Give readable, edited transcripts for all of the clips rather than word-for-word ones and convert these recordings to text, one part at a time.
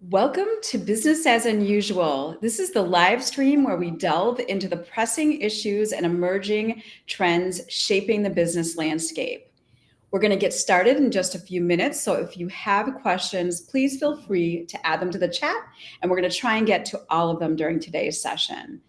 Welcome to Business as Unusual. This is the live stream where we delve into the pressing issues and emerging trends shaping the business landscape. We're going to get started in just a few minutes, so if you have questions, please feel free to add them to the chat, and we're going to try and get to all of them during today's session.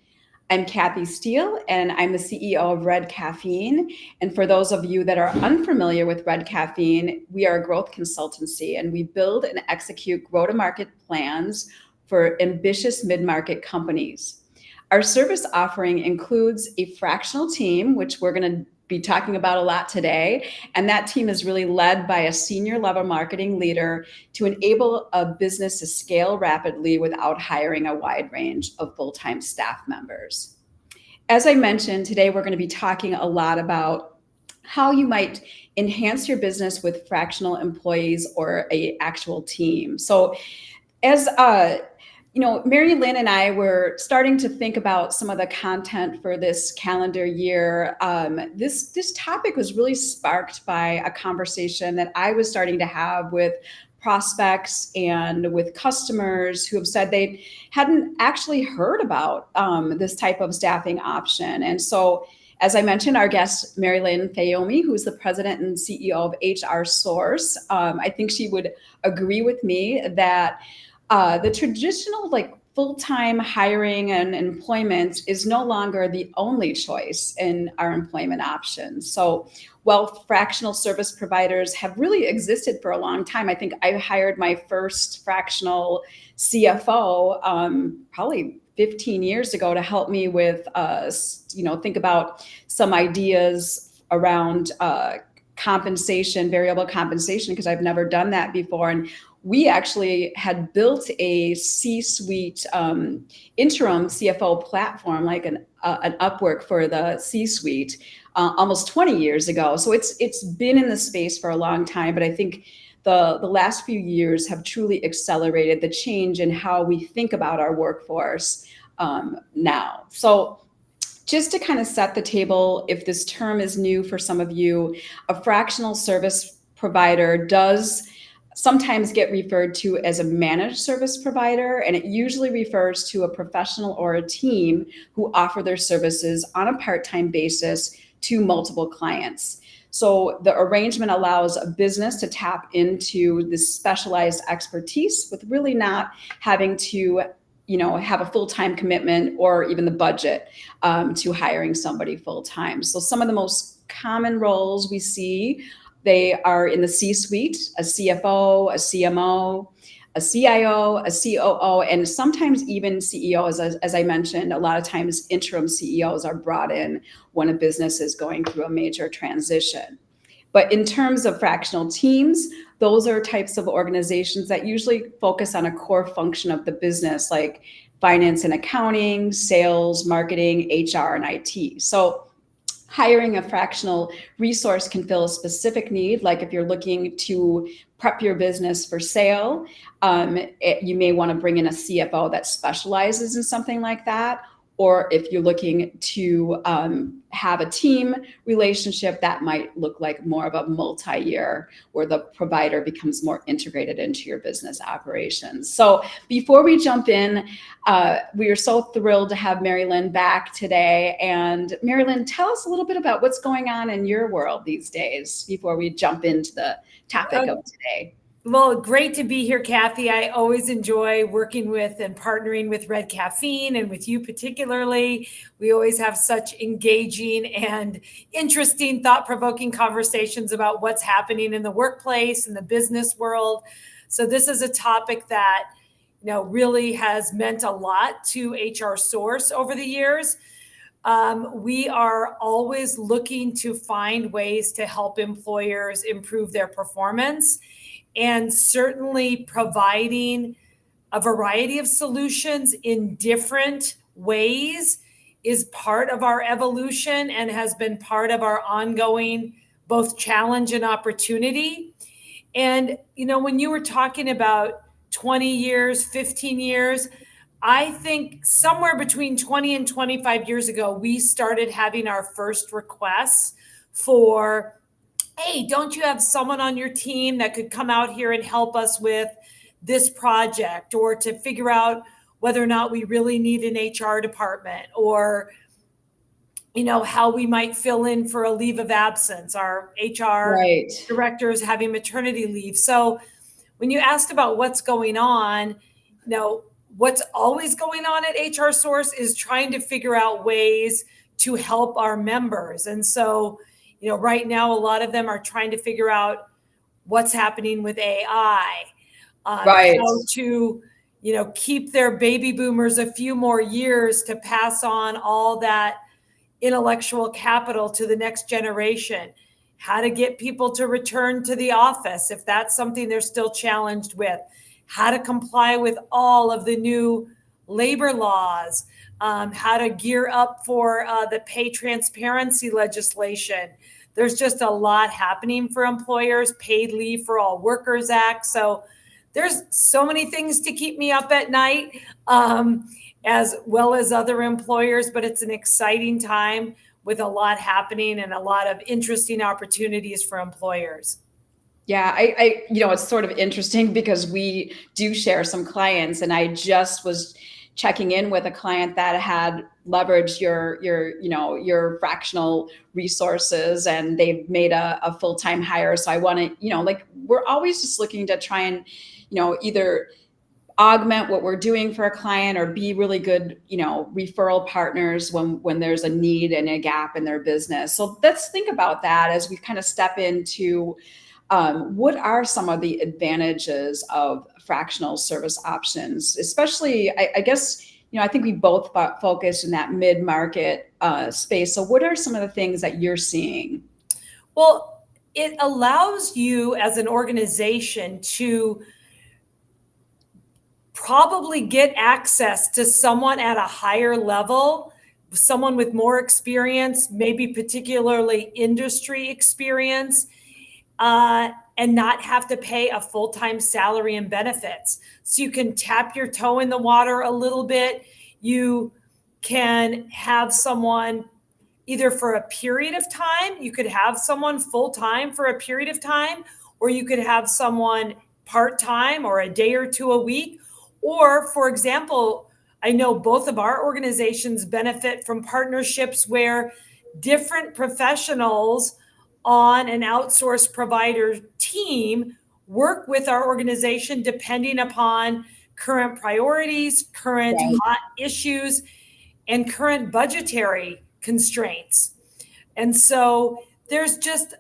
I'm Kathy Steele, and I'm the CEO of Red Caffeine. And for those of you that are unfamiliar with Red Caffeine, we are a growth consultancy, and we build and execute go-to-market plans for ambitious mid-market companies. Our service offering includes a fractional team, which we're going to be talking about a lot today. And that team is really led by a senior level marketing leader to enable a business to scale rapidly without hiring a wide range of full-time staff members. As I mentioned, today we're going to be talking a lot about how you might enhance your business with fractional employees or an actual team. So as Mary Lynn and I were starting to think about some of the content for this calendar year. This topic was really sparked by a conversation that I was starting to have with prospects and with customers who have said they hadn't actually heard about this type of staffing option. And so, as I mentioned, our guest, Mary Lynn Fayoumi, who's the president and CEO of HR Source, I think she would agree with me that the traditional full-time hiring and employment is no longer the only choice in our employment options. So while fractional service providers have really existed for a long time, I think I hired my first fractional CFO probably 15 years ago to help me with, think about some ideas around compensation, variable compensation, because I've never done that before. And we actually had built a C-suite interim CFO platform, like an Upwork for the C-suite, almost 20 years ago. So it's been in the space for a long time, but I think the last few years have truly accelerated the change in how we think about our workforce now. So just to kind of set the table, if this term is new for some of you, a fractional service provider does sometimes get referred to as a managed service provider, and it usually refers to a professional or a team who offer their services on a part-time basis to multiple clients. So the arrangement allows a business to tap into this specialized expertise with really not having to have a full-time commitment or even the budget to hiring somebody full-time. So some of the most common roles we see, they are in the C-suite: a CFO, a CMO, a CIO, a COO, and sometimes even CEOs. As I mentioned, a lot of times interim CEOs are brought in when a business is going through a major transition. But in terms of fractional teams, those are types of organizations that usually focus on a core function of the business, like finance and accounting, sales, marketing, HR, and IT. So hiring a fractional resource can fill a specific need, like if you're looking to prep your business for sale, you may want to bring in a CFO that specializes in something like that. Or if you're looking to have a team relationship, that might look like more of a multi-year where the provider becomes more integrated into your business operations. So before we jump in, we are so thrilled to have Mary Lynn back today. And Mary Lynn, tell us a little bit about what's going on in your world these days before we jump into the topic of today. Well, great to be here, Kathy. I always enjoy working with and partnering with Red Caffeine, and with you particularly. We always have such engaging and interesting, thought-provoking conversations about what's happening in the workplace and the business world. So this is a topic that really has meant a lot to HR Source over the years. We are always looking to find ways to help employers improve their performance, and certainly providing a variety of solutions in different ways is part of our evolution and has been part of our ongoing both challenge and opportunity. And, when you were talking about 20 years, 15 years, I think somewhere between 20 and 25 years ago, we started having our first requests for, hey, don't you have someone on your team that could come out here and help us with this project, or to figure out whether or not we really need an HR department, or how we might fill in for a leave of absence. Our HR Right. director is having maternity leave. So when you asked about what's going on, what's always going on at HR Source is trying to figure out ways to help our members. And so, right now, a lot of them are trying to figure out what's happening with AI, Right. how to, keep their baby boomers a few more years to pass on all that intellectual capital to the next generation, how to get people to return to the office if that's something they're still challenged with, how to comply with all of the new labor laws, how to gear up for the pay transparency legislation. There's just a lot happening for employers, Paid Leave for All Workers Act. So there's so many things to keep me up at night, as well as other employers, but it's an exciting time with a lot happening and a lot of interesting opportunities for employers. Yeah, it's sort of interesting because we do share some clients, and I just was checking in with a client that had leveraged your fractional resources, and they've made a full-time hire. So I want to, we're always just looking to try and, either augment what we're doing for a client or be really good, referral partners when there's a need and a gap in their business. So let's think about that as we kind of step into what are some of the advantages of fractional service options, especially, I guess, I think we both focus in that mid-market space. So what are some of the things that you're seeing? Well, it allows you as an organization to probably get access to someone at a higher level, someone with more experience, maybe particularly industry experience, and not have to pay a full-time salary and benefits. So you can tap your toe in the water a little bit. You can have someone either for a period of time, you could have someone full-time for a period of time, or you could have someone part-time or a day or two a week. Or, for example, I know both of our organizations benefit from partnerships where different professionals on an outsourced provider team work with our organization depending upon current priorities, current Right. hot issues, and current budgetary constraints. And so there's just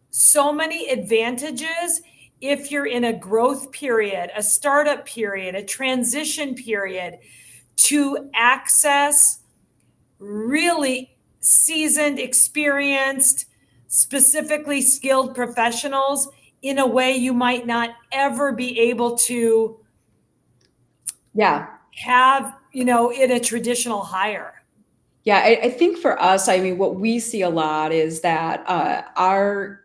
so many advantages if you're in a growth period, a startup period, a transition period, to access really seasoned, experienced, specifically skilled professionals in a way you might not ever be able to have, in a traditional hire. Yeah, I think for us, what we see a lot is that our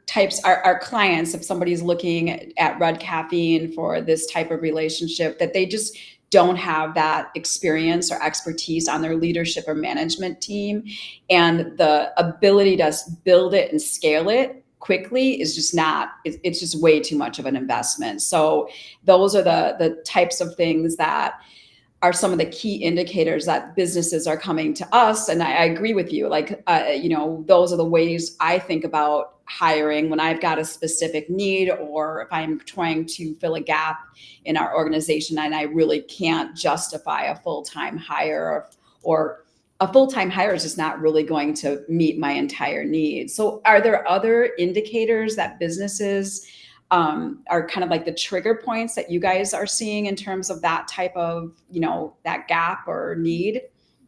clients, if somebody's looking at Red Caffeine for this type of relationship, that they just don't have that experience or expertise on their leadership or management team. And the ability to build it and scale it quickly is just not, it's just way too much of an investment. So those are the types of things that are some of the key indicators that businesses are coming to us. And I agree with you. Those are the ways I think about hiring when I've got a specific need, or if I'm trying to fill a gap in our organization and I really can't justify a full-time hire, or a full-time hire is just not really going to meet my entire needs. So are there other indicators that businesses are kind of like the trigger points that you guys are seeing in terms of that type of, that gap or need?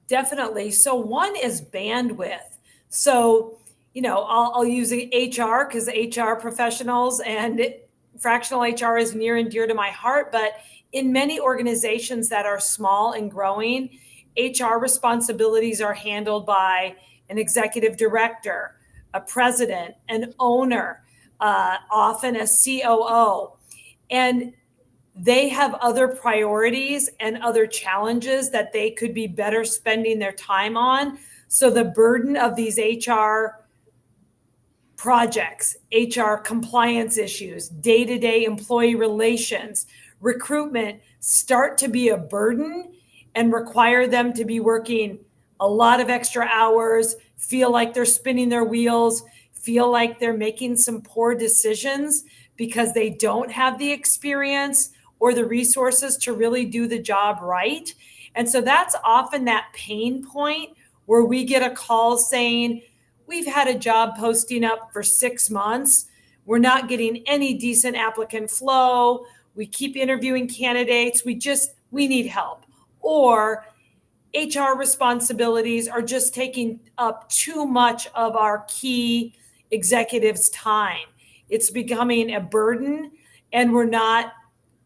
Definitely. So one is bandwidth. So, I'll use HR because HR professionals and fractional HR is near and dear to my heart. But in many organizations that are small and growing, HR responsibilities are handled by an executive director, a president, an owner, often a COO. And they have other priorities and other challenges that they could be better spending their time on. So the burden of these HR projects, HR compliance issues, day-to-day employee relations, recruitment start to be a burden and require them to be working a lot of extra hours, feel like they're spinning their wheels, feel like they're making some poor decisions because they don't have the experience or the resources to really do the job right. And so that's often that pain point where we get a call saying, we've had a job posting up for 6 months. We're not getting any decent applicant flow. We keep interviewing candidates. We need help. Or HR responsibilities are just taking up too much of our key executives' time. It's becoming a burden, and we're not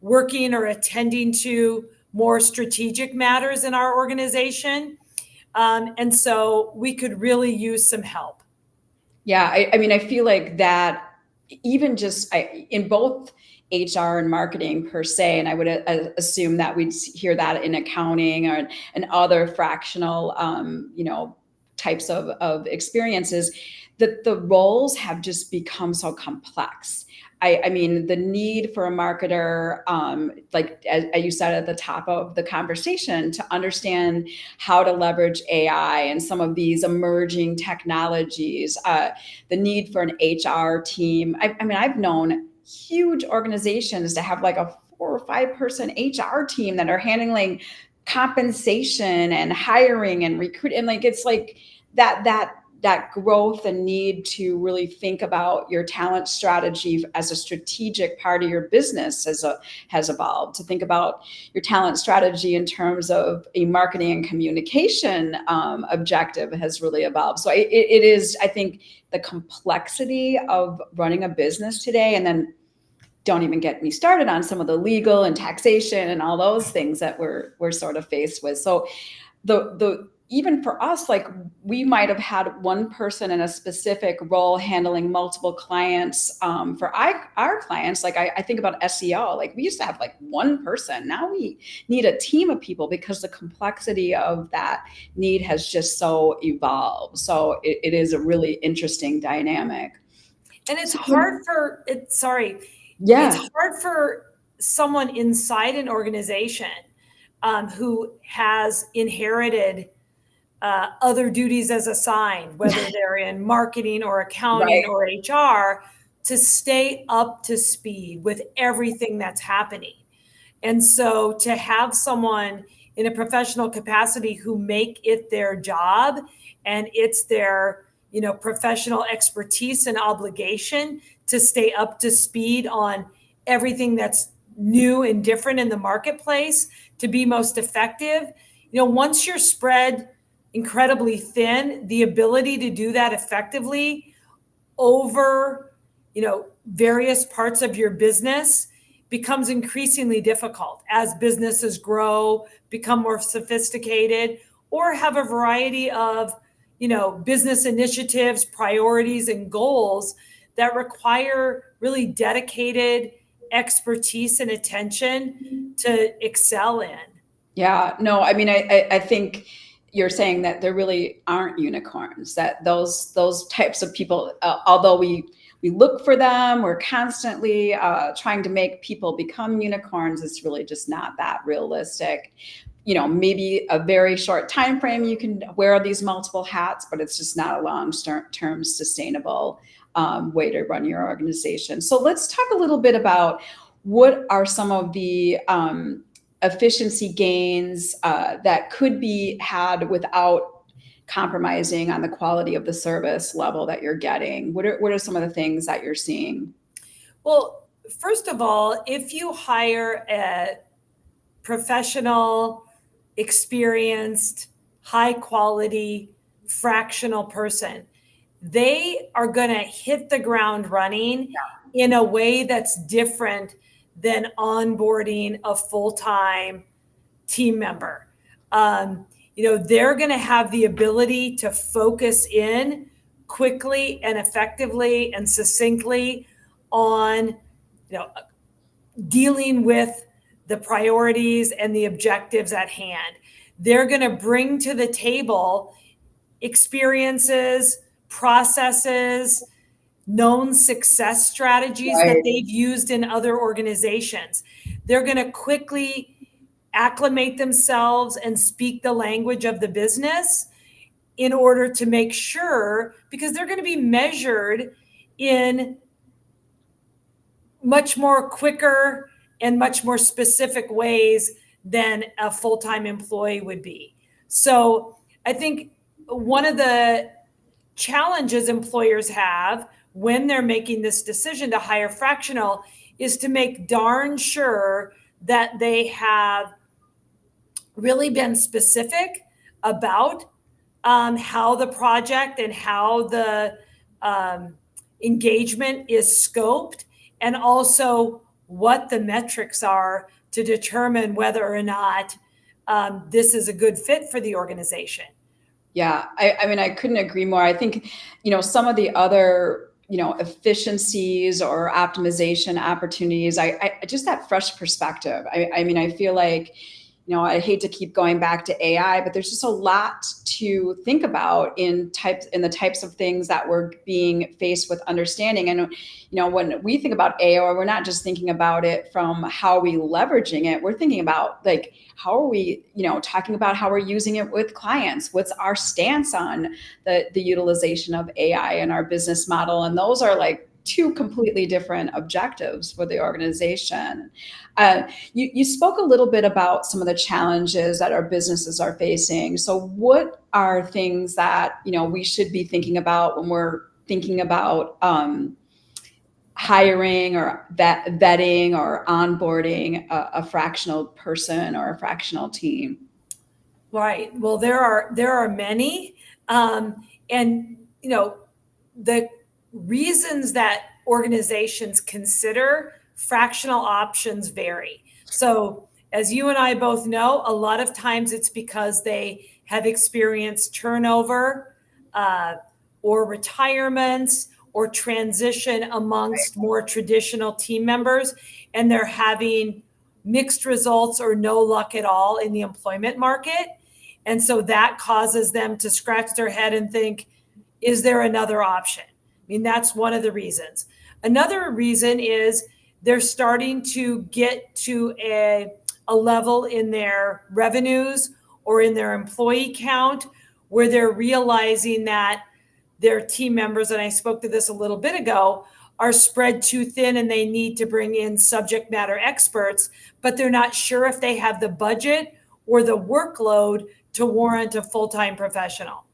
working or attending to more strategic matters in our organization. And so we could really use some help. Yeah, I mean, I feel like that even just in both HR and marketing per se, and I would assume that we'd hear that in accounting or and other fractional, types of experiences, that the roles have just become so complex. I mean, the need for a marketer, like as you said at the top of the conversation, to understand how to leverage AI and some of these emerging technologies, the need for an HR team. I mean, I've known huge organizations to have like a 4 or 5 person HR team that are handling compensation and hiring and recruit, and like it's like that growth and need to really think about your talent strategy as a strategic part of your business has evolved, to think about your talent strategy in terms of a marketing and communication objective has really evolved. So it is, I think, the complexity of running a business today, and then don't even get me started on some of the legal and taxation and all those things that we're sort of faced with. So the even for us, like we might have had one person in a specific role handling multiple clients. For our clients, like I think about SEO, like we used to have like one person. Now we need a team of people because the complexity of that need has just so evolved. So it is a really interesting dynamic. And it's So, hard for it. Sorry. yeah. It's hard for someone inside an organization who has inherited other duties as assigned, whether they're in marketing or accounting Right. or HR, to stay up to speed with everything that's happening. And so to have someone in a professional capacity who make it their job and it's their, professional expertise and obligation to stay up to speed on everything that's new and different in the marketplace to be most effective. Once you're spread incredibly thin, the ability to do that effectively over, various parts of your business becomes increasingly difficult as businesses grow, become more sophisticated, or have a variety of, business initiatives, priorities, and goals that require really dedicated expertise and attention to excel in. Yeah, no, I mean, I think you're saying that there really aren't unicorns, that those types of people, although we look for them, we're constantly trying to make people become unicorns, it's really just not that realistic. Maybe a very short time frame you can wear these multiple hats, but it's just not a long-term sustainable way to run your organization. So let's talk a little bit about what are some of the efficiency gains that could be had without compromising on the quality of the service level that you're getting. What are some of the things that you're seeing? Well, first of all, if you hire a professional, experienced, high quality, fractional person, they are going to hit the ground running in a way that's different than onboarding a full-time team member. They're going to have the ability to focus in quickly and effectively and succinctly on, dealing with the priorities and the objectives at hand. They're going to bring to the table experiences, processes, known success strategies that they've used in other organizations. they're going to quickly acclimate themselves and speak the language of the business in order to make sure, because they're going to be measured in much more quicker and much more specific ways than a full-time employee would be. So I think one of the challenges employers have when they're making this decision to hire fractional is to make darn sure that they have really been specific about how the project and how the engagement is scoped, and also what the metrics are to determine whether or not this is a good fit for the organization. Yeah, I mean, I couldn't agree more. I think, some of the other, efficiencies or optimization opportunities, I just that fresh perspective. I mean, I feel like, I hate to keep going back to AI, but there's just a lot to think about in the types of things that we're being faced with understanding. And, when we think about AI, we're not just thinking about it from how are we leveraging it. We're thinking about like, how are we, talking about how we're using it with clients? What's our stance on the utilization of AI in our business model? And those are like two completely different objectives for the organization. You spoke a little bit about some of the challenges that our businesses are facing. So what are things that, we should be thinking about when we're thinking about hiring or vetting or onboarding a fractional person or a fractional team? Right. Well, there are many, and the reasons that organizations consider fractional options vary. So, as you and I both know, a lot of times it's because they have experienced turnover or retirements or transition amongst more traditional team members, and they're having mixed results or no luck at all in the employment market. And so that causes them to scratch their head and think, is there another option? I mean, that's one of the reasons. Another reason is they're starting to get to a level in their revenues or in their employee count where they're realizing that their team members, and I spoke to this a little bit ago, are spread too thin and they need to bring in subject matter experts, but they're not sure if they have the budget or the workload to warrant a full-time professional.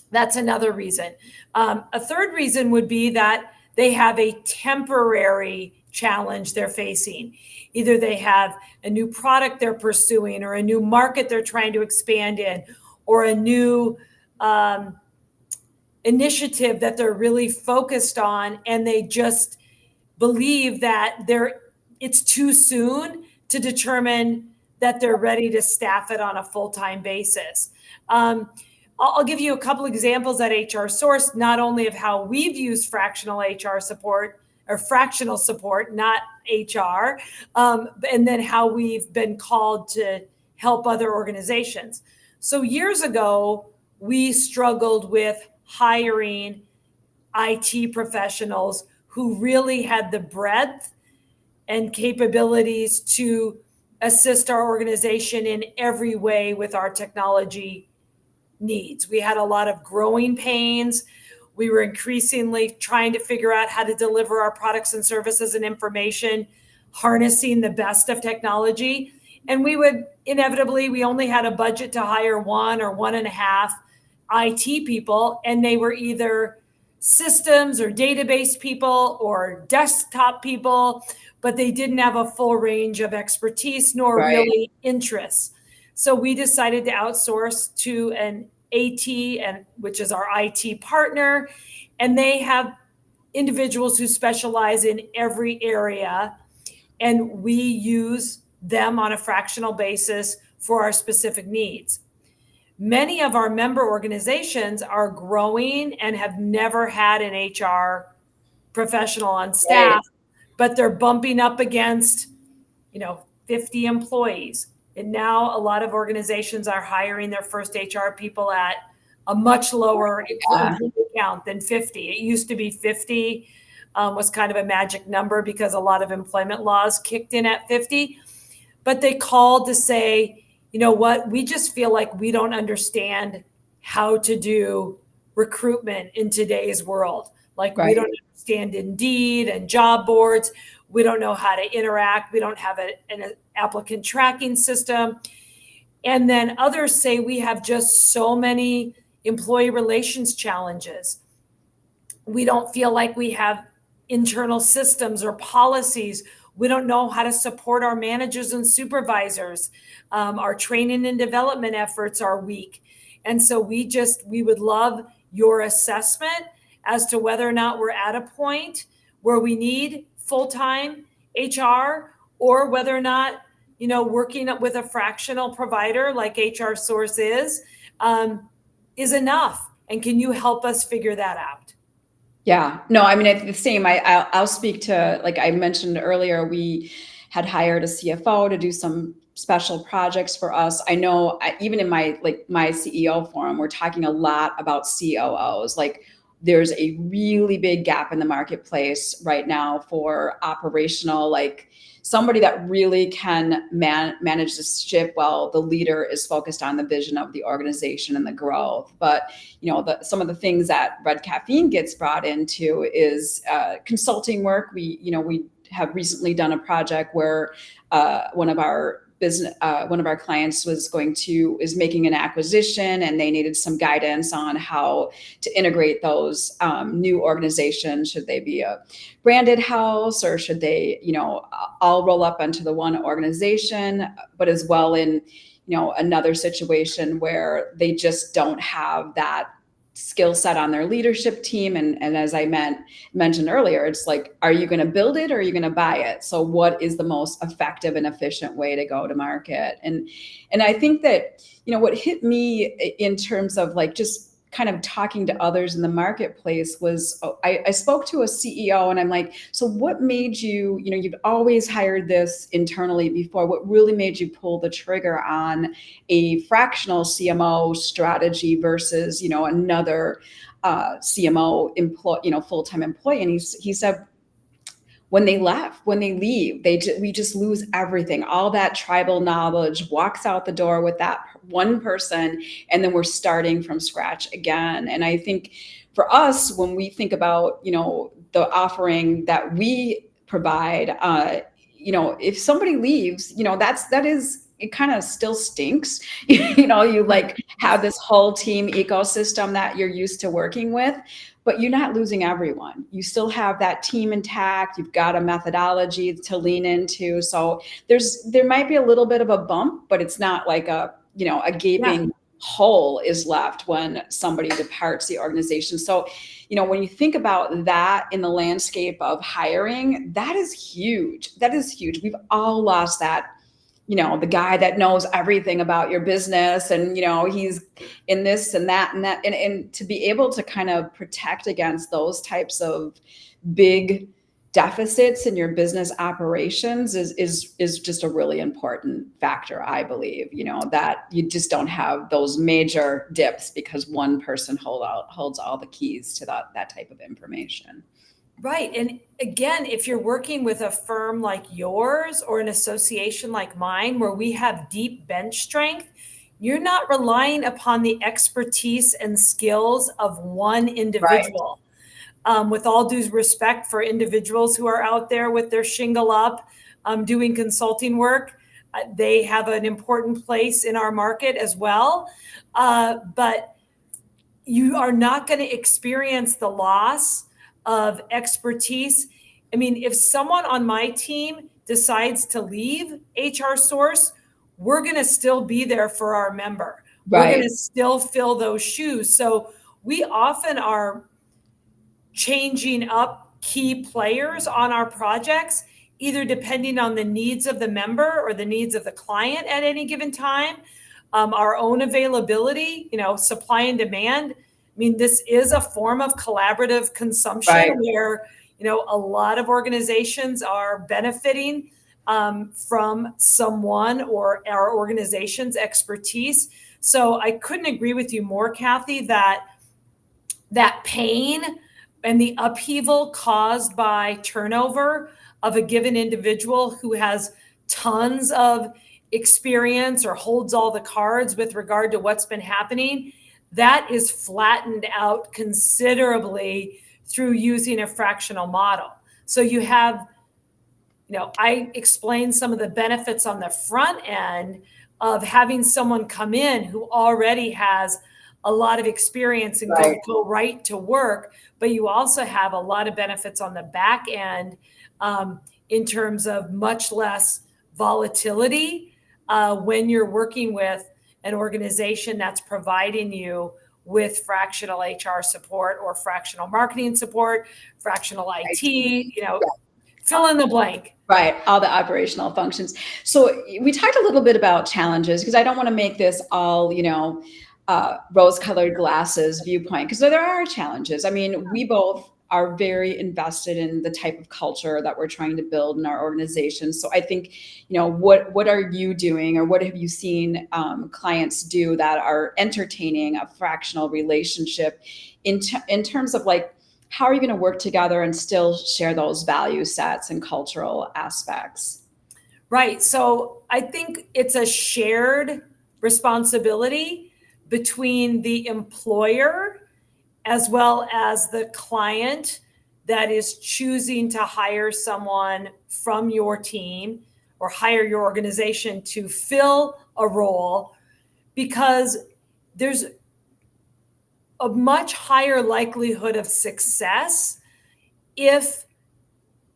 That's another reason. A third reason would be that they have a temporary challenge they're facing. Either they have a new product they're pursuing or a new market they're trying to expand in, or a new initiative that they're really focused on, and they just believe that it's too soon to determine that they're ready to staff it on a full-time basis. I'll give you a couple examples at HR Source, not only of how we've used fractional HR support or fractional support, not HR, and then how we've been called to help other organizations. So years ago, we struggled with hiring IT professionals who really had the breadth and capabilities to assist our organization in every way with our technology needs. We had a lot of growing pains. We were increasingly trying to figure out how to deliver our products and services and information, harnessing the best of technology. And we only had a budget to hire 1 or 1.5 IT people, and they were either systems or database people or desktop people, but they didn't have a full range of expertise nor really interests. So we decided to outsource to an AT, which is our IT partner, and they have individuals who specialize in every area, and we use them on a fractional basis for our specific needs. Many of our member organizations are growing and have never had an HR professional on staff, but they're bumping up against, 50 employees. And now a lot of organizations are hiring their first HR people at a much lower employee count than 50. It used to be 50 was kind of a magic number because a lot of employment laws kicked in at 50. But they called to say, you know what, we just feel like we don't understand how to do recruitment in today's world. Like we don't understand Indeed and job boards. We don't know how to interact. We don't have an applicant tracking system. And then others say we have just so many employee relations challenges. We don't feel like we have internal systems or policies. We don't know how to support our managers and supervisors. Our training and development efforts are weak. And so we would love your assessment as to whether or not we're at a point where we need full-time HR, or whether or not, working with a fractional provider like HR Source is enough. And can you help us figure that out? Yeah, no, I mean, it's the same. I'll speak to, like I mentioned earlier, we had hired a CFO to do some special projects for us. I know even in my CEO forum, we're talking a lot about COOs. Like there's a really big gap in the marketplace right now for operational, like somebody that really can manage the ship while the leader is focused on the vision of the organization and the growth. But some of the things that Red Caffeine gets brought into is consulting work. We have recently done a project where one of our clients is making an acquisition, and they needed some guidance on how to integrate those new organizations. Should they be a branded house, or should they, all roll up into the one organization? But as well in, another situation where they just don't have that skill set on their leadership team. And as I mentioned earlier, it's like, are you going to build it or are you going to buy it? So what is the most effective and efficient way to go to market? And I think that, what hit me in terms of like just kind of talking to others in the marketplace was, I spoke to a CEO and I'm like, so what made you, you've always hired this internally before, what really made you pull the trigger on a fractional CMO strategy versus, another CMO full-time employee? And he said, when they leave, we just lose everything. All that tribal knowledge walks out the door with that one person, and then we're starting from scratch again. And I think for us, when we think about, the offering that we provide, if somebody leaves, it kind of still stinks. You like have this whole team ecosystem that you're used to working with, but you're not losing everyone. You still have that team intact. You've got a methodology to lean into. So there might be a little bit of a bump, but it's not like a gaping hole is left when somebody departs the organization. So, when you think about that in the landscape of hiring, that is huge. That is huge. We've all lost that, the guy that knows everything about your business, and, he's in this and that and that. And to be able to kind of protect against those types of big deficits in your business operations is just a really important factor, I believe, that you just don't have those major dips because one person holds all the keys to that type of information. Right. And again, if you're working with a firm like yours or an association like mine, where we have deep bench strength, you're not relying upon the expertise and skills of one individual. Right. With all due respect for individuals who are out there with their shingle up, doing consulting work, they have an important place in our market as well. But you are not going to experience the loss of expertise. I mean, if someone on my team decides to leave HR Source, we're going to still be there for our member. Right. We're going to still fill those shoes. So we often are changing up key players on our projects, either depending on the needs of the member or the needs of the client at any given time, our own availability, supply and demand. I mean, this is a form of collaborative consumption, right, where, a lot of organizations are benefiting from someone or our organization's expertise. So I couldn't agree with you more, Kathy, that pain and the upheaval caused by turnover of a given individual who has tons of experience or holds all the cards with regard to what's been happening, that is flattened out considerably through using a fractional model. So you have, I explained some of the benefits on the front end of having someone come in who already has a lot of experience and go right to work, but you also have a lot of benefits on the back end in terms of much less volatility when you're working with an organization that's providing you with fractional HR support or fractional marketing support, fractional IT, fill in the blank. Right, all the operational functions. So we talked a little bit about challenges, because I don't want to make this all, rose-colored glasses viewpoint, because there are challenges. I mean, we both are very invested in the type of culture that we're trying to build in our organization. So I think, what are you doing, or what have you seen clients do that are entertaining a fractional relationship in terms of like, how are you going to work together and still share those value sets and cultural aspects? Right. So I think it's a shared responsibility between the employer as well as the client that is choosing to hire someone from your team or hire your organization to fill a role, because there's a much higher likelihood of success if,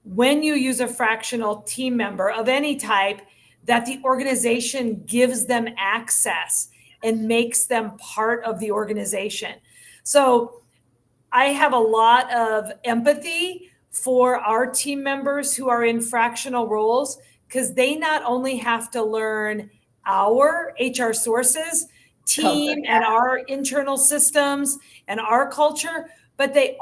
when you use a fractional team member of any type, that the organization gives them access and makes them part of the organization. So I have a lot of empathy for our team members who are in fractional roles, because they not only have to learn our HR sources, team, and our internal systems and our culture, but they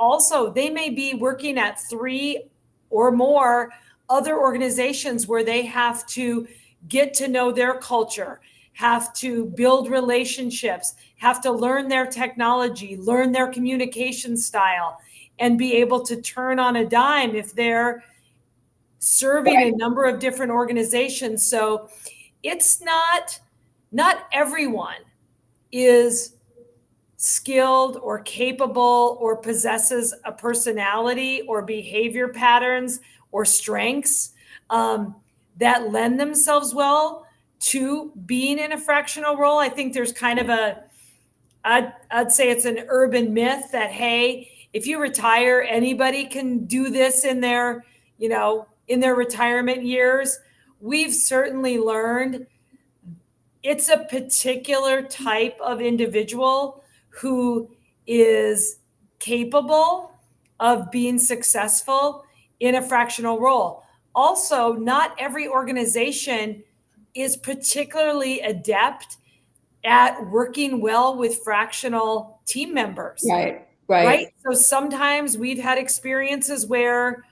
may be working at 3 or more other organizations where they have to get to know their culture, have to build relationships, have to learn their technology, learn their communication style, and be able to turn on a dime if they're serving a number of different organizations. So it's not everyone is skilled or capable or possesses a personality or behavior patterns or strengths that lend themselves well to being in a fractional role. I think there's kind of I'd say it's an urban myth that, hey, if you retire, anybody can do this in their retirement years. We've certainly learned it's a particular type of individual who is capable of being successful in a fractional role. Also, not every organization is particularly adept at working well with fractional team members. Right. So sometimes we've had experiences where,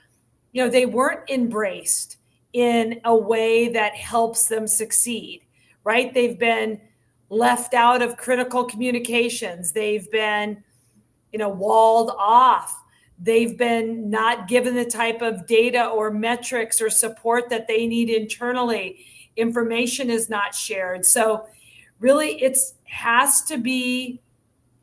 they weren't embraced in a way that helps them succeed. Right. They've been left out of critical communications. They've been, walled off. They've been not given the type of data or metrics or support that they need internally. Information is not shared. So really, it has to be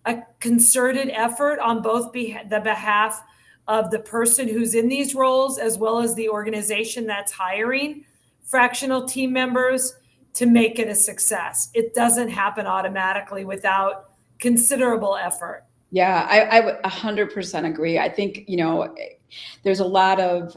a concerted effort on both the behalf of the person who's in these roles, as well as the organization that's hiring fractional team members, to make it a success. It doesn't happen automatically without considerable effort. Yeah, I would 100% agree. I think, there's a lot of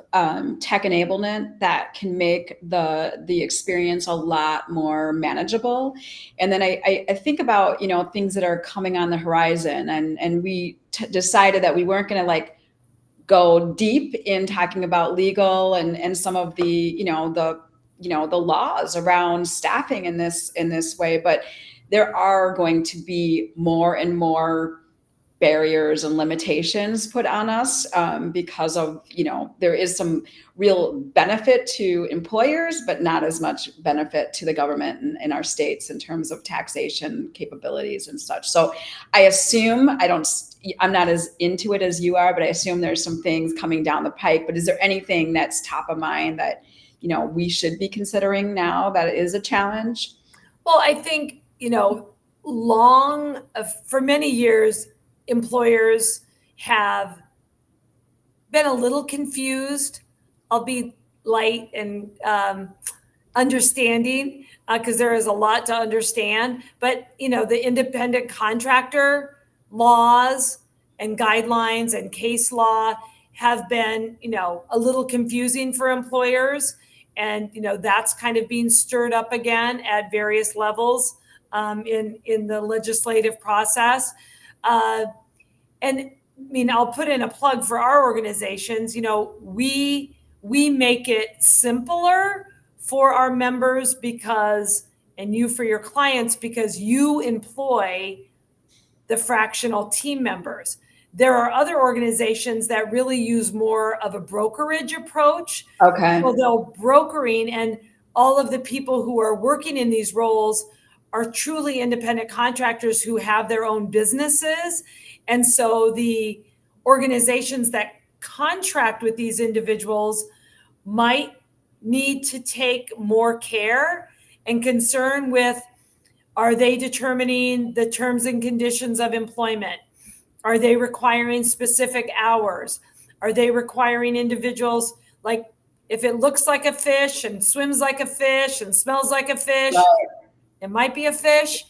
tech enablement that can make the experience a lot more manageable. And then I think about, things that are coming on the horizon, and we decided that we weren't going to go deep in talking about legal and some of the, the laws around staffing in this way, but there are going to be more and more barriers and limitations put on us because of, there is some real benefit to employers, but not as much benefit to the government in our states in terms of taxation capabilities and such. So I assume, I'm not as into it as you are, but I assume there's some things coming down the pike. But is there anything that's top of mind that, we should be considering now that is a challenge? Well, I think, for many years, employers have been a little confused. I'll be light and understanding because there is a lot to understand. But, the independent contractor laws and guidelines and case law have been, a little confusing for employers. And, that's kind of being stirred up again at various levels in the legislative process. And I'll put in a plug for our organizations. We make it simpler for our members and you for your clients, because you employ the fractional team members. There are other organizations that really use more of a brokerage approach. Okay. So they'll brokering, and all of the people who are working in these roles are truly independent contractors who have their own businesses. And so the organizations that contract with these individuals might need to take more care and concern with, are they determining the terms and conditions of employment? Are they requiring specific hours? Are they requiring individuals, like, if it looks like a fish and swims like a fish and smells like a fish, Right. It might be a fish,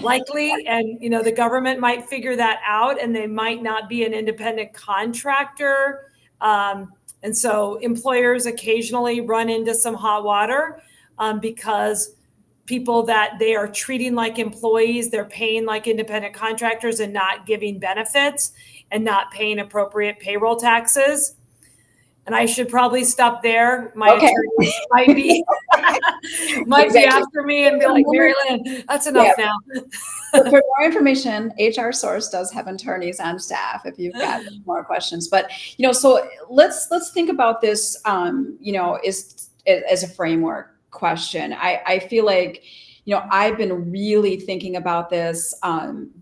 likely. And, the government might figure that out, and they might not be an independent contractor. And so employers occasionally run into some hot water because people that they are treating like employees, they're paying like independent contractors and not giving benefits and not paying appropriate payroll taxes. And I should probably stop there. My attorneys might be after me and be like, Mary Lynn, that's enough now. For more information, HR Source does have attorneys on staff if you've got more questions. But, so let's think about this, as a framework question. I feel like, I've been really thinking about this,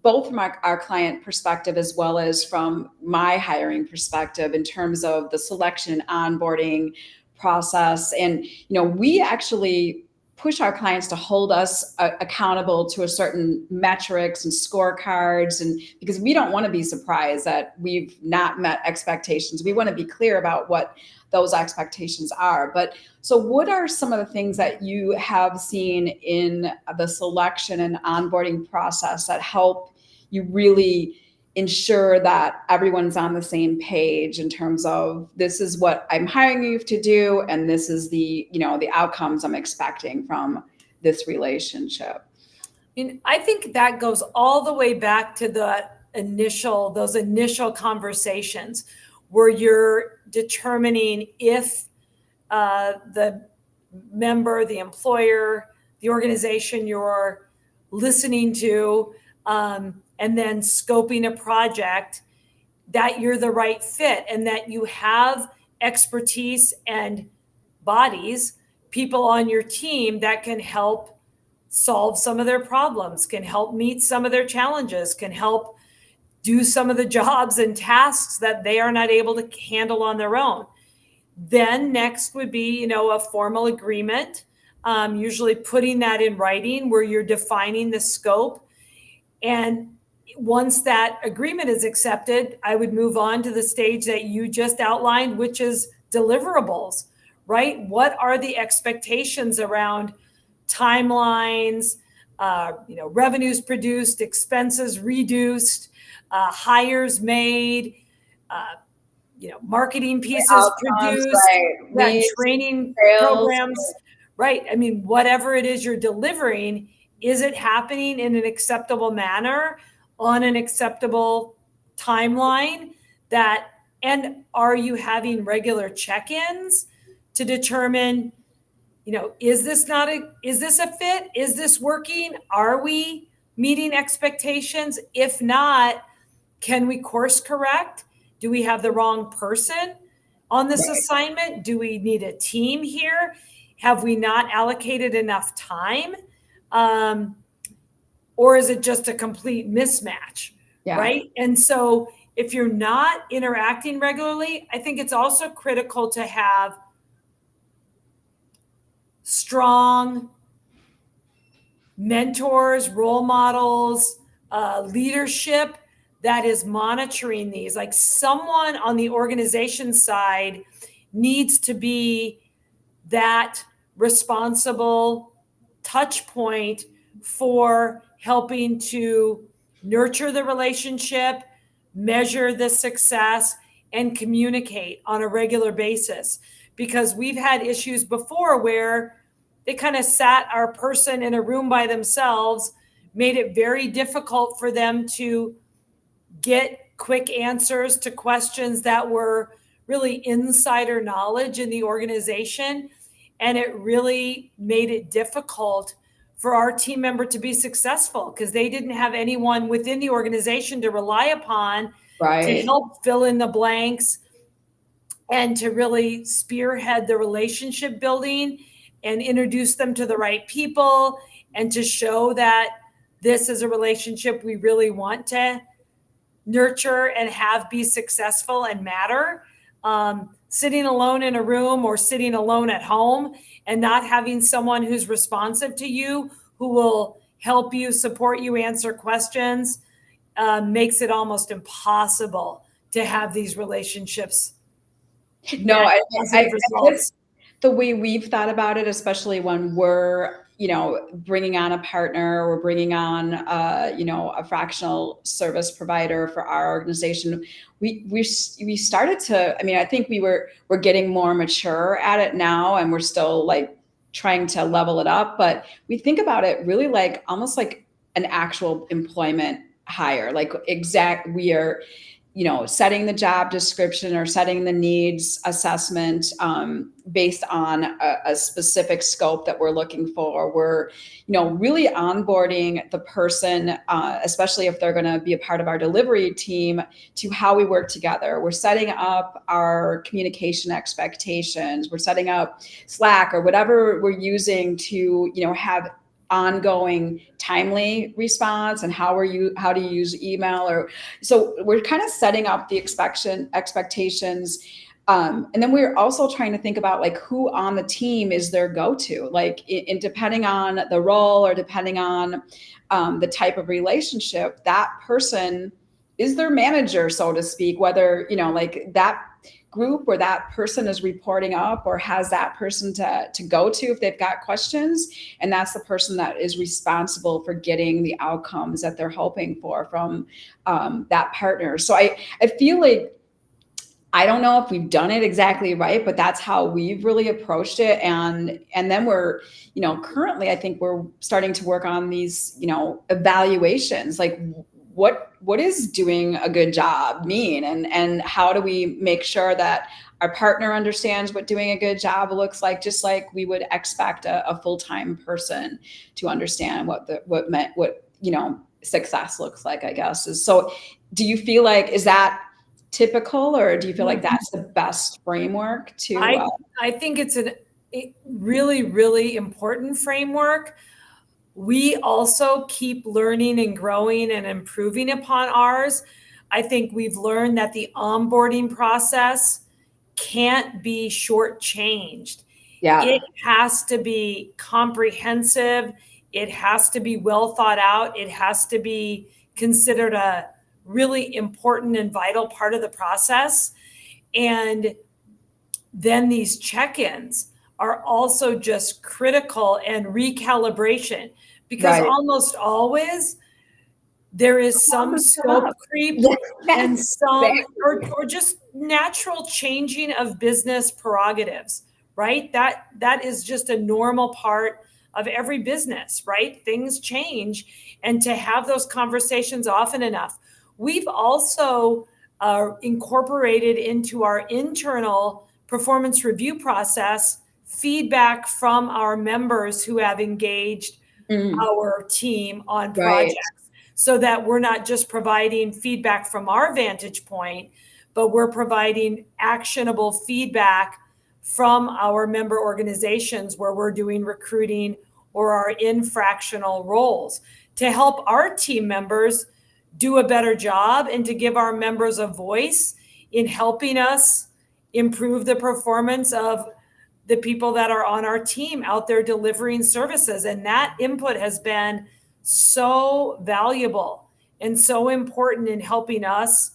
both from our client perspective as well as from my hiring perspective in terms of the selection and onboarding process. And, we actually push our clients to hold us accountable to a certain metrics and scorecards, and because we don't want to be surprised that we've not met expectations. We want to be clear about what those expectations are. But so what are some of the things that you have seen in the selection and onboarding process that help you really ensure that everyone's on the same page in terms of, this is what I'm hiring you to do, and this is the outcomes I'm expecting from this relationship? I think that goes all the way back to those initial conversations where you're determining if the member, the employer, the organization you're listening to, and then scoping a project, that you're the right fit and that you have expertise and people on your team that can help solve some of their problems, can help meet some of their challenges, can help do some of the jobs and tasks that they are not able to handle on their own. Then next would be, a formal agreement, usually putting that in writing where you're defining the scope. And once that agreement is accepted, I would move on to the stage that you just outlined, which is deliverables, right? What are the expectations around timelines, revenues produced, expenses reduced, hires made, marketing pieces produced, training programs, right? Whatever it is you're delivering, is it happening in an acceptable manner on an acceptable timeline? And are you having regular check-ins to determine, is this a fit? Is this working? Are we meeting expectations? If not, Can we course correct? Do we have the wrong person on this Right. assignment? Do we need a team here? Have we not allocated enough time? Or is it just a complete mismatch? Yeah. Right. And so if you're not interacting regularly, I think it's also critical to have strong mentors, role models, leadership that is monitoring these. Like someone on the organization side needs to be that responsible touch point for helping to nurture the relationship, measure the success, and communicate on a regular basis. Because we've had issues before where they kind of sat our person in a room by themselves, made it very difficult for them to get quick answers to questions that were really insider knowledge in the organization. And it really made it difficult for our team member to be successful because they didn't have anyone within the organization to rely upon to Right. help fill in the blanks and to really spearhead the relationship building and introduce them to the right people and to show that this is a relationship we really want to nurture and have be successful and matter. Sitting alone in a room or sitting alone at home and not having someone who's responsive to you, who will help you, support you, answer questions, makes it almost impossible to have these relationships. No, Positive I guess results. the way we've thought about it, especially when we're, bringing on a partner, we're bringing on, a fractional service provider for our organization. We started to. I mean, I think we're getting more mature at it now, and we're still like trying to level it up. But we think about it really like almost like an actual employment hire. Like we are setting the job description or setting the needs assessment based on a specific scope that we're looking for. We're, really onboarding the person, especially if they're going to be a part of our delivery team, to how we work together. We're setting up our communication expectations. We're setting up Slack or whatever we're using to, have ongoing timely response and how to use email. Or so we're kind of setting up the expectations, and then we're also trying to think about like who on the team is their go-to, like in depending on the role or depending on the type of relationship, that person is their manager, so to speak, whether like that group where that person is reporting up or has that person to go to if they've got questions. And that's the person that is responsible for getting the outcomes that they're hoping for from that partner. So I feel like, I don't know if we've done it exactly right, but that's how we've really approached it. And then we're, currently I think we're starting to work on these, evaluations, like what is doing a good job mean, and how do we make sure that our partner understands what doing a good job looks like, just like we would expect a full-time person to understand what success looks like, I guess. So do you feel like, is that typical, or do you feel like that's the best framework to I think it's a really, really important framework. We also keep learning and growing and improving upon ours. I think we've learned that the onboarding process can't be shortchanged. yeah, It has to be comprehensive. It has to be well thought out. It has to be considered a really important and vital part of the process. And then these check-ins are also just critical, and recalibration, because right. almost always there is some scope creep and Yes, some exactly. or just natural changing of business prerogatives, right? That is just a normal part of every business, right? Things change, and to have those conversations often enough. We've also incorporated into our internal performance review process feedback from our members who have engaged Mm, our team on right. projects. so that we're not just providing feedback from our vantage point, but we're providing actionable feedback from our member organizations where we're doing recruiting or are in fractional roles to help our team members do a better job and to give our members a voice in helping us improve the performance of the people that are on our team out there delivering services. And that input has been so valuable and so important in helping us,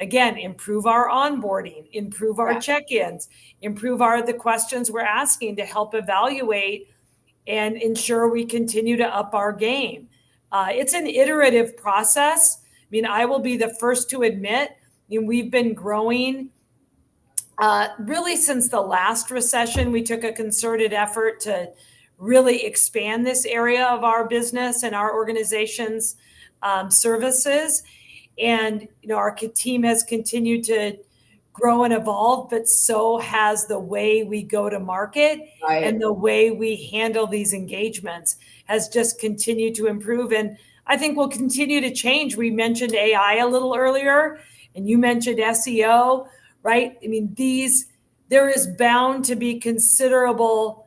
again, improve our onboarding, improve our check-ins, improve the questions we're asking to help evaluate and ensure we continue to up our game. It's an iterative process. I mean, I will be the first to admit, we've been growing really since the last recession. We took a concerted effort to really expand this area of our business and our organization's services. And, our team has continued to grow and evolve, but so has the way we go to market, and the way we handle these engagements has just continued to improve. And I think we'll continue to change. We mentioned AI a little earlier, and you mentioned SEO, right? I mean, there is bound to be considerable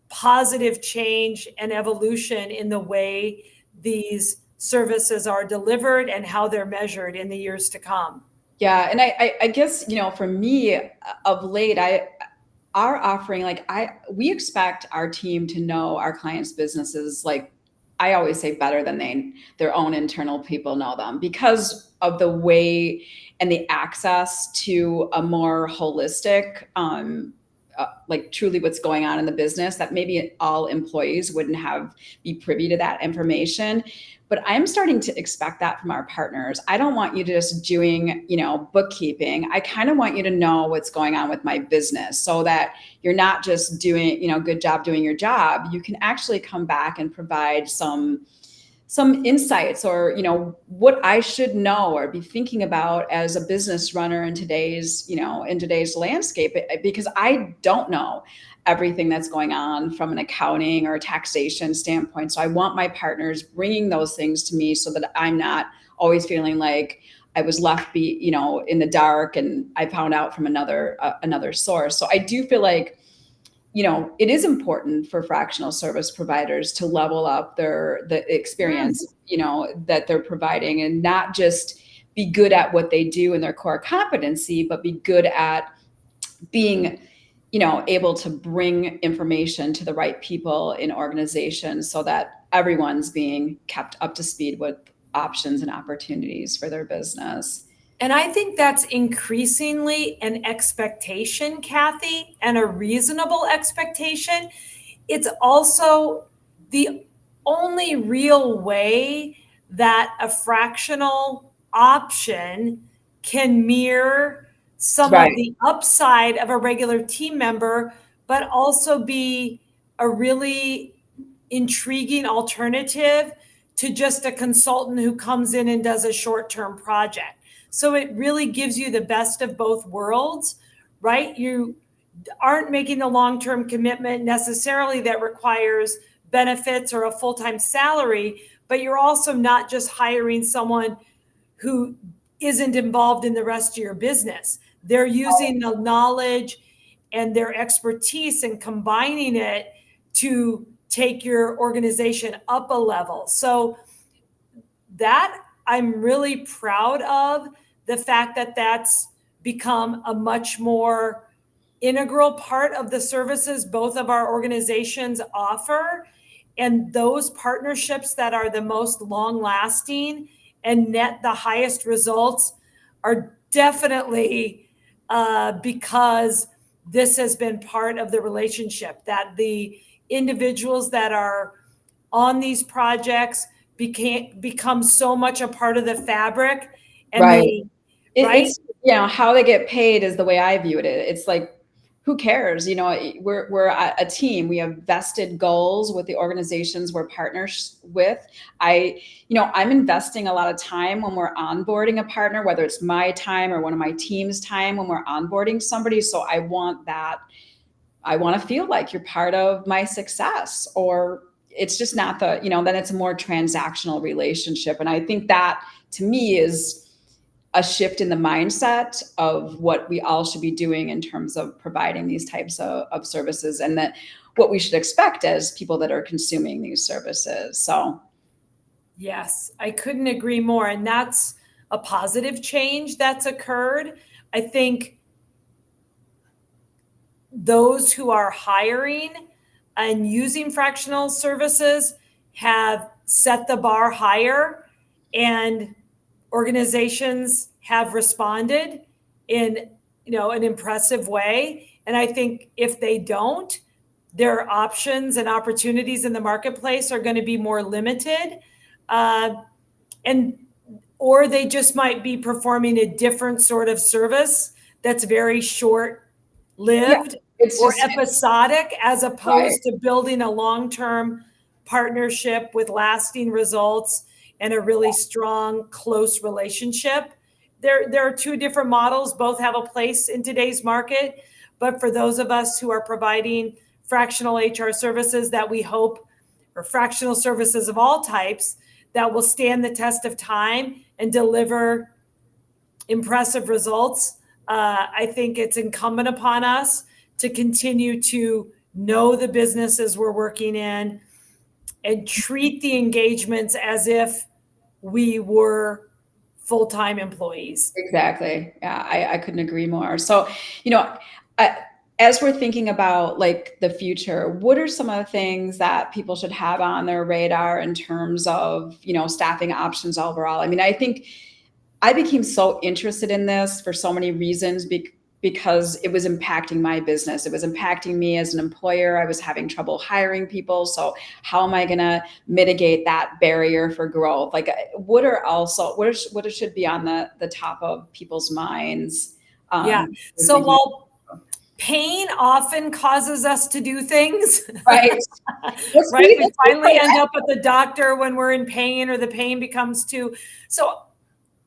positive change and evolution in the way these services are delivered and how they're measured in the years to come. Yeah. And I guess, for me of late, our offering, we expect our team to know our clients' businesses, like I always say, better than their own internal people know them, because of the way and the access to a more holistic, truly what's going on in the business, that maybe all employees wouldn't be privy to that information. But I'm starting to expect that from our partners. I don't want you just doing, bookkeeping. I kind of want you to know what's going on with my business, so that you're not just doing, good job doing your job. You can actually come back and provide some insights, or, what I should know or be thinking about as a business runner in today's landscape, because I don't know everything that's going on from an accounting or taxation standpoint. So I want my partners bringing those things to me, so that I'm not always feeling like I was left in the dark and I found out from another source. So I do feel like, it is important for fractional service providers to level up the experience, that they're providing, and not just be good at what they do in their core competency, but be good at being, able to bring information to the right people in organizations, so that everyone's being kept up to speed with options and opportunities for their business. And I think that's increasingly an expectation, Kathy, and a reasonable expectation. It's also the only real way that a fractional option can mirror some of the upside of a regular team member, but also be a really intriguing alternative to just a consultant who comes in and does a short-term project. So it really gives you the best of both worlds, right? You aren't making the long-term commitment necessarily that requires benefits or a full-time salary, but you're also not just hiring someone who isn't involved in the rest of your business. They're using the knowledge and their expertise and combining it to take your organization up a level. So that I'm really proud of, the fact that that's become a much more integral part of the services both of our organizations offer. And those partnerships that are the most long-lasting and net the highest results are definitely because this has been part of the relationship, that the individuals that are on these projects become so much a part of the fabric. And it's, how they get paid is the way I viewed it. It's like, who cares? We're a team. We have vested goals with the organizations we're partners with. I'm investing a lot of time when we're onboarding a partner, whether it's my time or one of my team's time when we're onboarding somebody. So I want to feel like you're part of my success, or it's just not the, then it's a more transactional relationship. And I think that to me is a shift in the mindset of what we all should be doing in terms of providing these types of services, and that what we should expect as people that are consuming these services. So yes, I couldn't agree more. And that's a positive change that's occurred. I think those who are hiring and using fractional services have set the bar higher, and organizations have responded in an impressive way. And I think if they don't, their options and opportunities in the marketplace are going to be more limited, and or they just might be performing a different sort of service that's very short lived, or episodic, as opposed to building a long-term partnership with lasting results and a really strong, close relationship. There are two different models. Both have a place in today's market. But for those of us who are providing fractional HR services that we hope, or fractional services of all types, that will stand the test of time and deliver impressive results, I think it's incumbent upon us to continue to know the businesses we're working in and treat the engagements as if we were full-time employees. Exactly. Yeah, I couldn't agree more. So, as we're thinking about like the future, what are some of the things that people should have on their radar in terms of, staffing options overall? I mean, I think I became so interested in this for so many reasons, because it was impacting my business. It was impacting me as an employer. I was having trouble hiring people. So how am I going to mitigate that barrier for growth? Like, what should be on the top of people's minds? Yeah. So while pain often causes us to do things, right? Right. We finally end up at the doctor when we're in pain, or the pain becomes too. So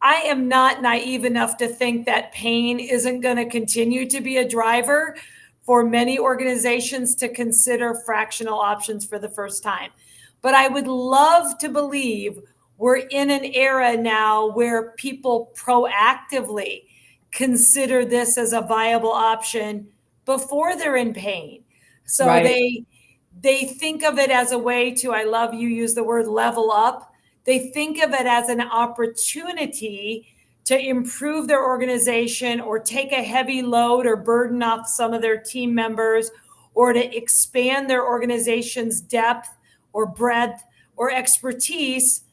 I am not naive enough to think that pain isn't going to continue to be a driver for many organizations to consider fractional options for the first time. But I would love to believe we're in an era now where people proactively consider this as a viable option before they're in pain. So they think of it as a way to, I love you use the word level up. They think of it as an opportunity to improve their organization, or take a heavy load or burden off some of their team members, or to expand their organization's depth or breadth or expertise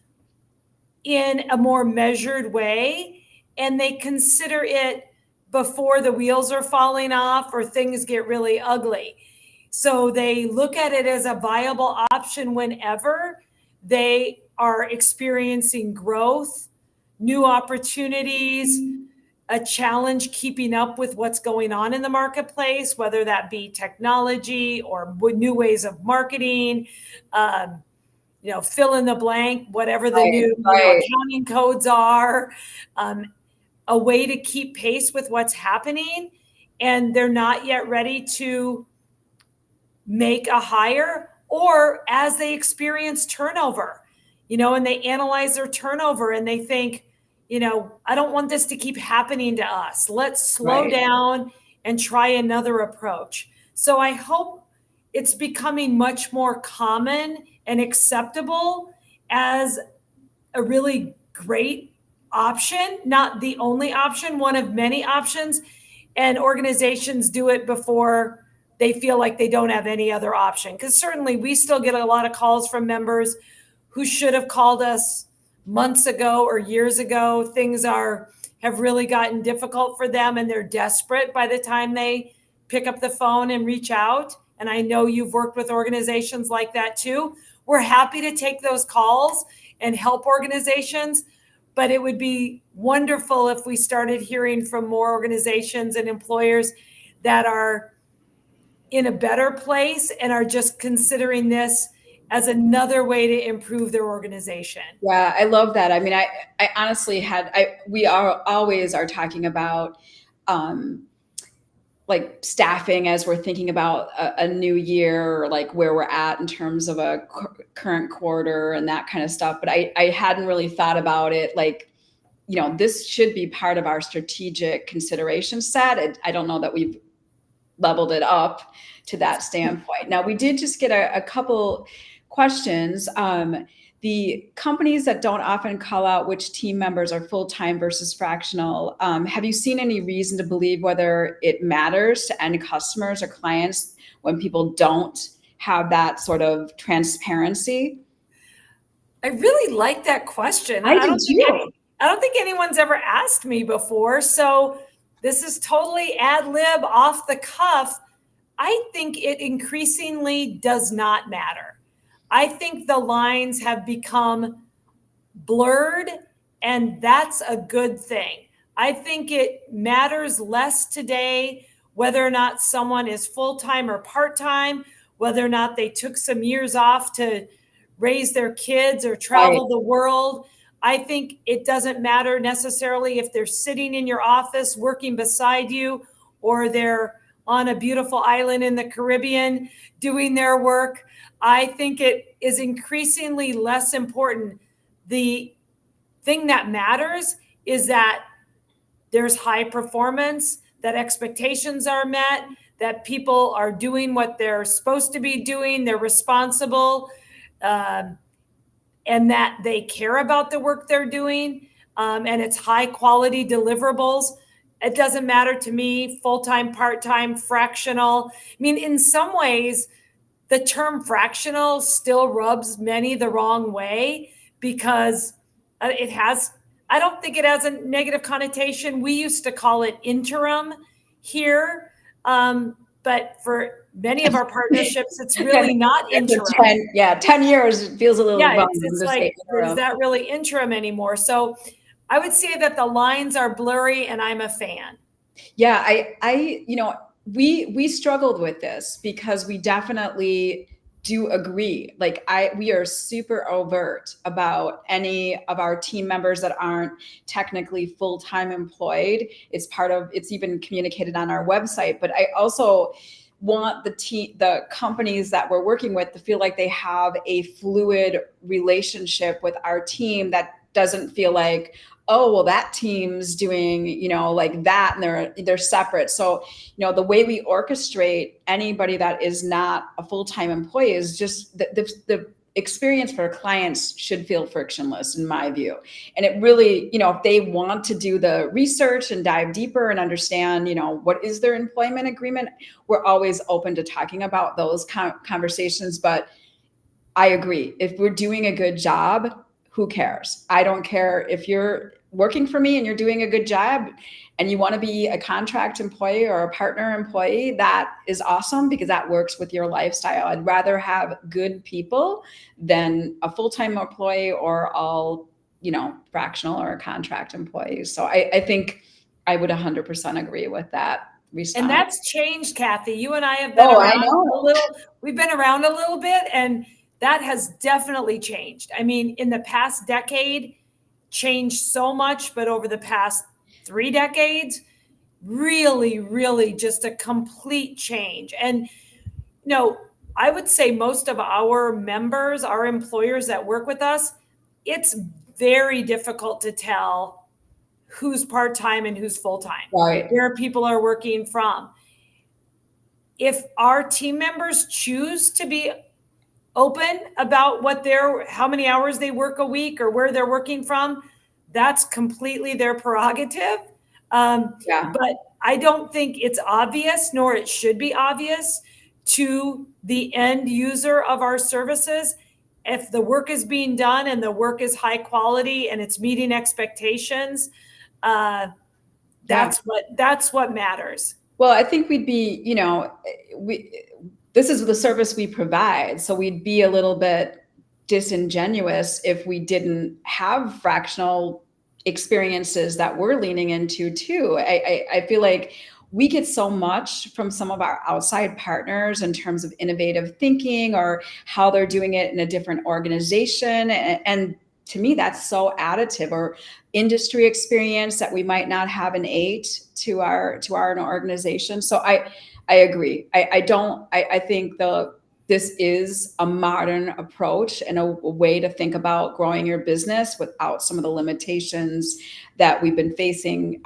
in a more measured way. And they consider it before the wheels are falling off or things get really ugly. So they look at it as a viable option whenever they are experiencing growth, new opportunities, a challenge keeping up with what's going on in the marketplace, whether that be technology or new ways of marketing, fill in the blank, whatever the new accounting codes are, a way to keep pace with what's happening. And they're not yet ready to make a hire, or as they experience turnover, and they analyze their turnover and they think, I don't want this to keep happening to us. Let's slow down and try another approach. So I hope it's becoming much more common and acceptable as a really great option, not the only option, one of many options. And organizations do it before they feel like they don't have any other option. Because certainly we still get a lot of calls from members who should have called us months ago or years ago. Things have really gotten difficult for them, and they're desperate by the time they pick up the phone and reach out. And I know you've worked with organizations like that too. We're happy to take those calls and help organizations, but it would be wonderful if we started hearing from more organizations and employers that are in a better place and are just considering this as another way to improve their organization. Yeah, I love that. I mean, I honestly we always are talking about like staffing as we're thinking about a new year, or like where we're at in terms of a current quarter and that kind of stuff. But I hadn't really thought about it like, this should be part of our strategic consideration set. I don't know that we've leveled it up to that standpoint. Now, we did just get a couple questions. The companies that don't often call out which team members are full-time versus fractional, have you seen any reason to believe whether it matters to end customers or clients when people don't have that sort of transparency? I really like that question. I do too. I don't think anyone's ever asked me before. So this is totally ad lib, off the cuff. I think it increasingly does not matter. I think the lines have become blurred, and that's a good thing. I think it matters less today whether or not someone is full-time or part-time, whether or not they took some years off to raise their kids or travel the world. I think it doesn't matter necessarily if they're sitting in your office working beside you, or they're on a beautiful island in the Caribbean doing their work. I think it is increasingly less important. The thing that matters is that there's high performance, that expectations are met, that people are doing what they're supposed to be doing, they're responsible, and that they care about the work they're doing, and it's high quality deliverables. It doesn't matter to me, full-time, part-time, fractional. I mean, in some ways, the term fractional still rubs many the wrong way, because I don't think it has a negative connotation. We used to call it interim here. But for many of our partnerships, it's really not interim. 10 years feels a little Yeah, it's like, is that really interim anymore? So I would say that the lines are blurry, and I'm a fan. Yeah, we struggled with this because we definitely do agree. Like we are super overt about any of our team members that aren't technically full-time employed. It's even communicated on our website. But I also want the companies that we're working with to feel like they have a fluid relationship with our team that doesn't feel like, oh, well, that team's doing, like that, and they're separate. So, the way we orchestrate anybody that is not a full-time employee is just the experience for clients should feel frictionless, in my view. And it really, if they want to do the research and dive deeper and understand, what is their employment agreement, we're always open to talking about those conversations. But I agree. If we're doing a good job, who cares? I don't care if you're working for me and you're doing a good job and you want to be a contract employee or a partner employee. That is awesome, because that works with your lifestyle. I'd rather have good people than a full-time employee or all, fractional or a contract employee. So I think I would 100% agree with that response. And that's changed, Kathy. You and I have been around a little. We've been around a little bit, and that has definitely changed. I mean, in the past decade, changed so much, but over the past 3 decades, really, really just a complete change. And, I would say most of our members, our employers that work with us, it's very difficult to tell who's part-time and who's full-time, right, where people are working from. If our team members choose to be open about how many hours they work a week or where they're working from, that's completely their prerogative. But I don't think it's obvious, nor it should be obvious to the end user of our services. If the work is being done and the work is high quality and it's meeting expectations, that's what matters. Well, I think we'd be, this is the service we provide. So we'd be a little bit disingenuous if we didn't have fractional experiences that we're leaning into too. I feel like we get so much from some of our outside partners in terms of innovative thinking or how they're doing it in a different organization. And to me, that's so additive, or industry experience that we might not have innate to our organization. So I agree. I think this is a modern approach and a way to think about growing your business without some of the limitations that we've been facing,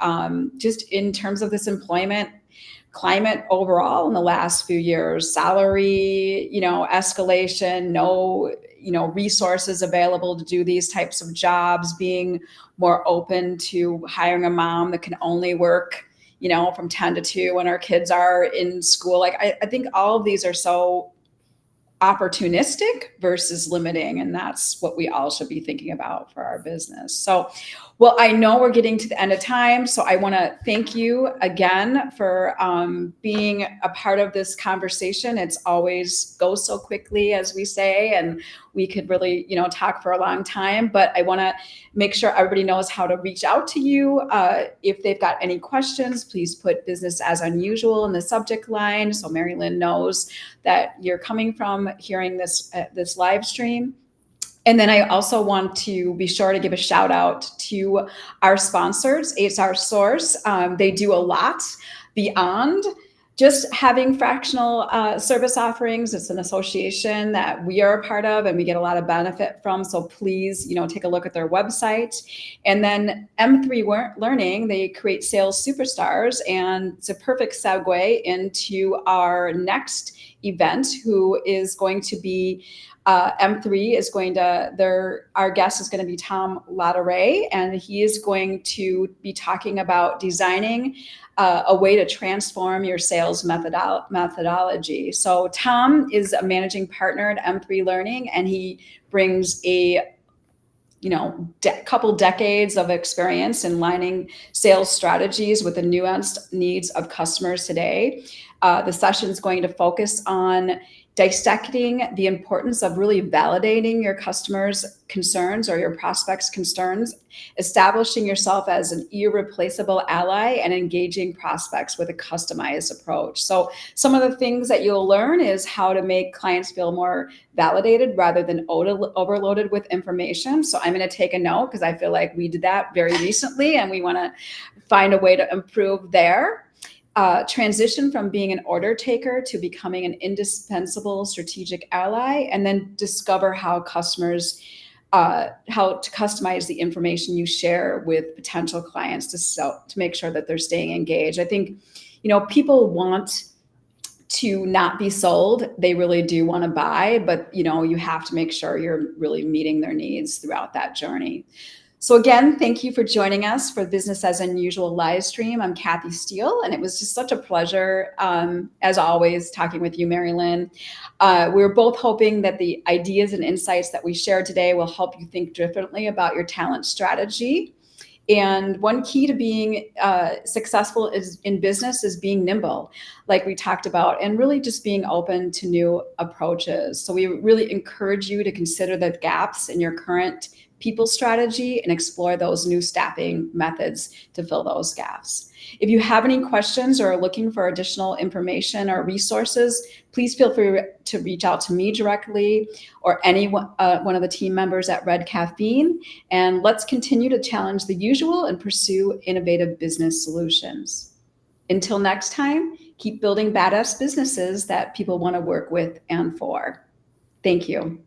just in terms of this employment climate overall in the last few years. Salary, escalation, no, resources available to do these types of jobs, being more open to hiring a mom that can only work, from 10 to 2 when our kids are in school. Like, I think all of these are so opportunistic versus limiting, and that's what we all should be thinking about for our business. So, well, I know we're getting to the end of time, so I want to thank you again for being a part of this conversation. It's always goes so quickly, as we say, and we could really, talk for a long time, but I want to make sure everybody knows how to reach out to you. If they've got any questions, please put business as unusual in the subject line, so Mary Lynn knows that you're coming from hearing this live stream. And then I also want to be sure to give a shout out to our sponsors, HR Source. They do a lot beyond just having fractional service offerings. It's an association that we are a part of and we get a lot of benefit from. So please, take a look at their website. And then M3 Learning, they create sales superstars, and it's a perfect segue into our next event, who is going to be M3 is going to, our guest is going to be Tom Latteray, and he is going to be talking about designing a way to transform your sales methodology. So Tom is a managing partner at M3 Learning, and he brings a couple decades of experience in lining sales strategies with the nuanced needs of customers today. The session is going to focus on dissecting the importance of really validating your customers' concerns or your prospects' concerns, establishing yourself as an irreplaceable ally, and engaging prospects with a customized approach. So some of the things that you'll learn is how to make clients feel more validated rather than overloaded with information. So I'm going to take a note, because I feel like we did that very recently and we want to find a way to improve there. Transition from being an order taker to becoming an indispensable strategic ally, and then discover how to customize the information you share with potential clients to make sure that they're staying engaged. I think, people want to not be sold. They really do want to buy, but you have to make sure you're really meeting their needs throughout that journey. So again, thank you for joining us for Business as Unusual live stream. I'm Kathy Steele, and it was just such a pleasure, as always, talking with you, Mary Lynn. We're both hoping that the ideas and insights that we shared today will help you think differently about your talent strategy. And one key to being successful in business is being nimble, like we talked about, and really just being open to new approaches. So we really encourage you to consider the gaps in your current people strategy and explore those new staffing methods to fill those gaps. If you have any questions or are looking for additional information or resources, please feel free to reach out to me directly or any one of the team members at Red Caffeine. And let's continue to challenge the usual and pursue innovative business solutions. Until next time, keep building badass businesses that people want to work with and for. Thank you.